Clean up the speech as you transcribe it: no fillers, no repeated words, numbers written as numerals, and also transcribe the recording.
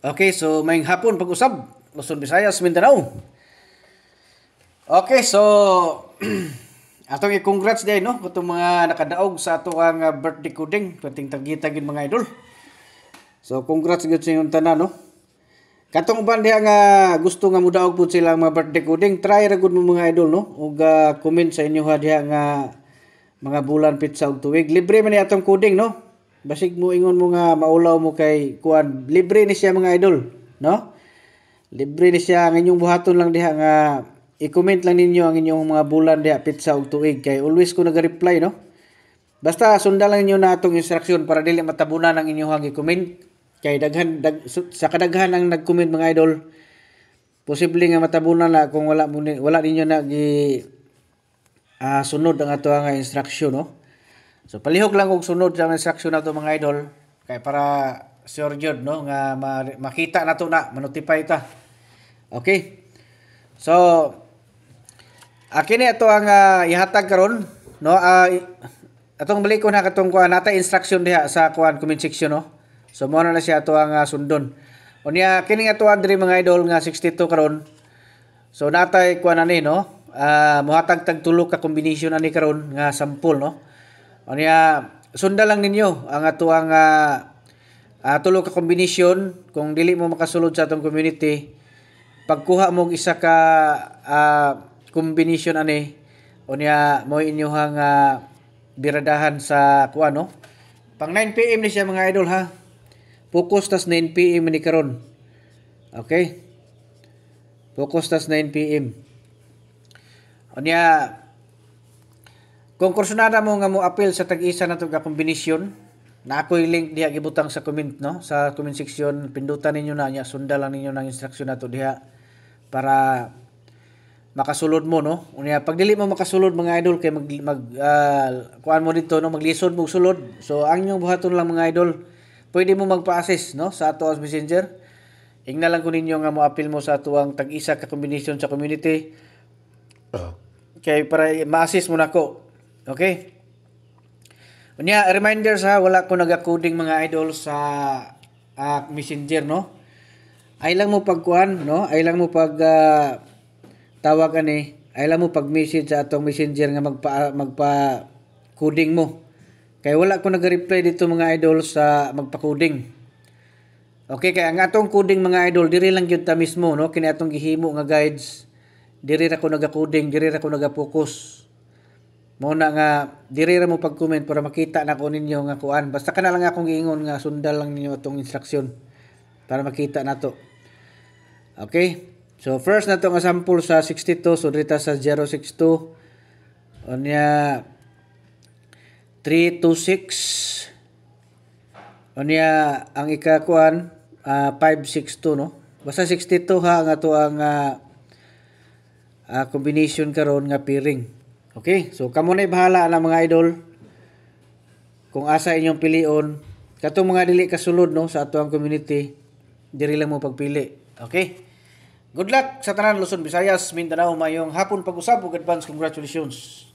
Okay, so may hapon pag-usab, Luzon, Visayas, Mindanao. Okay, so atong i-congrats day no katong mga nakadaog sa ato ang birthday coding, kating tagitagin mga idol. So congrats gyud sa inyong tanan no. Katong uban diha nga gusto nga mudaog pud sila mga birthday coding, try ra gud mo mga idol no ug comment sa inyo ha diha nga mga bulan pizza ug tuig. Libre man ni atong coding no. Basig mo ingon mo nga maulaw mo kay kuan, libre ni siya mga idol, no? Libre ni siya, ang inyong buhaton lang diha nga i-comment lang ninyo ang inyong mga bulan diha pizza ug tuig kay always ko naga-reply no. Basta sundan lang niyo na atong instruction para dili matabunan ang inyong i-comment kay sa kadaghan ang nag-comment mga idol. Posible nga matabunan na kung wala ninyo na sunod ang ato nga instruction no. So palihog lang og sunod sa instruction nato mga idol kay para sure jud no nga makita nato na ma-notify ta. Okay. So kini ato ang ihatag karon no, atong balik ko na katong kuan nata instruction diha sa kuan comment section no. So mo na siya ato ang sundon. Unya kini ato diri mga idol nga 62 karon. So natay kuan ani no, mohatag tag tulo ka combination ani karon nga sample no. Unya sundan lang ninyo ang ato ang tulo ka combination. Kung dili mo makasulod sa atong community, pagkuha mo isa ka combination ani, unya mo inyohang biradahan sa kuan no. Pang 9 PM ni siya mga idol ha. Focus tas 9 PM ni karon. Okay? Focus tas 9 PM. Unya kung kursunada mo nga mo appeal sa tag-isa na ka kombinasyon, na ako'y link diha gibutang sa comment no, sa comment section, pindutan ninyo na nya, sundan lang ninyo ng instruction nato diha para makasulod mo no. Unya pag dili mo makasulod mga idol kay kuan mo dito no, maglisod mo sulod. So ang inyong buhaton lang mga idol, pwede mo magpa-assist no sa ato as messenger. Ingna lang ko ninyo nga mo appeal mo sa ato ang tag-isa ka kombinasyon sa community. Kay para ma-assist mo nako. Okay? Unya, reminder sa wala ko naga-coding mga idol sa messenger no. Ay lang mo pagkuan no, ay lang mo pag tawag ani, ay lang mo pag message sa atong messenger nga magpa coding mo. Kay wala ko naga-reply dito mga idol sa magpa-coding. Okay, kaya ang atong coding mga idol diri lang gyud ta mismo no, kini atong gihimo nga guides. Diri ra ko naga-coding, diri ra ko naga-focus. Muna nga diri ra mo pag-comment para makita na ko ninyo nga kuan. Basta kana lang akong giingon nga sundan lang ninyo atong instruction para makita nato. Okay? So first nato nga sample sa 62, so dito sa 062. Unya 326. Unya ang ikakuan 562 no. Basta 62 ha nga to ang combination karon nga pairing. Okay, so kamo na bahala na mga idol kung asa inyong pilion. Katong mga dili kasulod no sa ato ang community, diri lang mo pagpili. Okay? Good luck sa tanan Luzon, Visayas, Mindanao. Mayong hapon pag-usab ug advance congratulations.